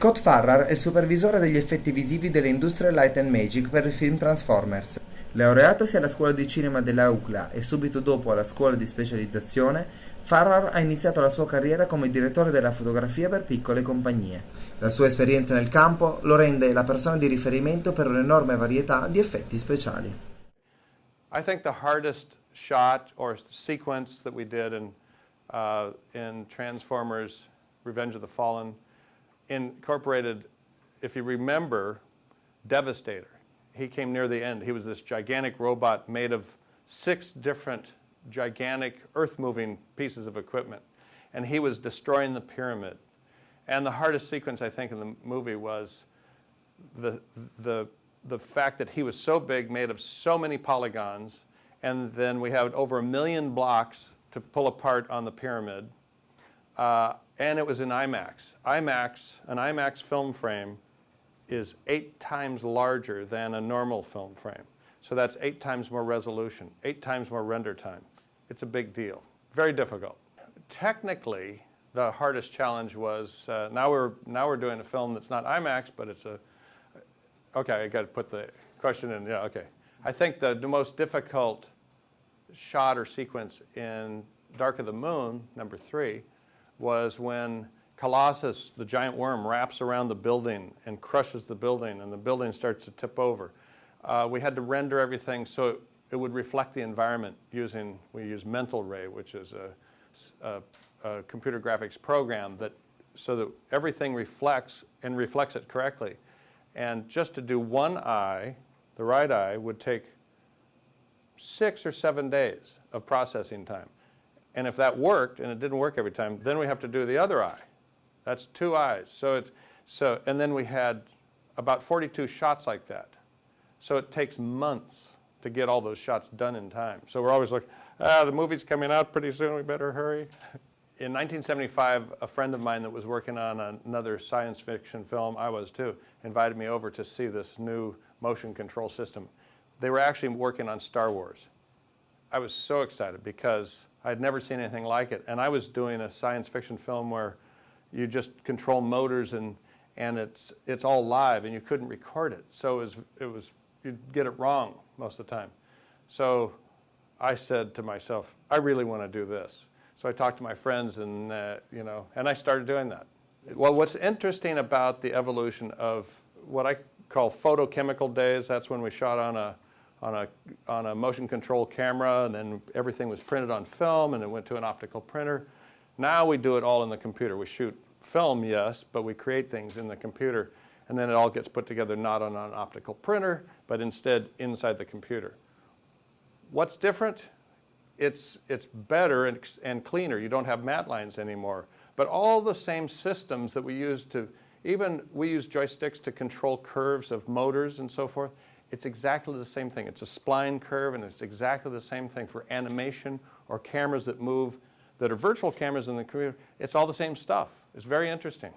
Scott Farrar è il supervisore degli effetti visivi delle Industrial Light and Magic per il film Transformers. Laureatosi alla scuola di cinema della UCLA e subito dopo alla scuola di specializzazione, Farrar ha iniziato la sua carriera come direttore della fotografia per piccole compagnie. La sua esperienza nel campo lo rende la persona di riferimento per un'enorme varietà di effetti speciali. I think the hardest shot or sequence that we did in Transformers Revenge of the Fallen incorporated, if you remember, Devastator. He came near the end. He was this gigantic robot made of 6 different gigantic earth-moving pieces of equipment. And he was destroying the pyramid. And the hardest sequence, I think, in the movie was the fact that he was so big, made of so many polygons, and then we had over 1 million blocks to pull apart on the pyramid. And it was in IMAX. An IMAX film frame is 8 times larger than a normal film frame. So that's 8 times more resolution, 8 times more render time. It's a big deal, very difficult. Technically, the hardest challenge was, now we're doing a film that's not IMAX, but it's okay, I got to put the question in, yeah, okay. I think the most difficult shot or sequence in Dark of the Moon, number 3, was when Colossus, the giant worm, wraps around the building and crushes the building, and the building starts to tip over. We had to render everything so it would reflect the environment we use Mental Ray, which is a computer graphics program so that everything reflects it correctly. And just to do one eye, the right eye, would take 6 or 7 days of processing time. And if that worked, and it didn't work every time, then we have to do the other eye. That's 2 eyes. And then we had about 42 shots like that. So it takes months to get all those shots done in time. So we're always like, the movie's coming out pretty soon, we better hurry. In 1975, a friend of mine that was working on another science fiction film, I was too, invited me over to see this new motion control system. They were actually working on Star Wars. I was so excited because I had never seen anything like it. And I was doing a science fiction film where you just control motors and it's all live and you couldn't record it. So you'd get it wrong most of the time. So I said to myself, I really want to do this. So I talked to my friends and I started doing that. Well, what's interesting about the evolution of what I call photochemical days, that's when we shot on a motion control camera, and then everything was printed on film and it went to an optical printer. Now we do it all in the computer. We shoot film, yes, but we create things in the computer, and then it all gets put together not on an optical printer, but instead inside the computer. What's different? It's better and cleaner. You don't have matte lines anymore. But all the same systems that we use we use joysticks to control curves of motors and so forth. It's exactly the same thing. It's a spline curve, and it's exactly the same thing for animation or cameras that move, that are virtual cameras in the computer. It's all the same stuff. It's very interesting.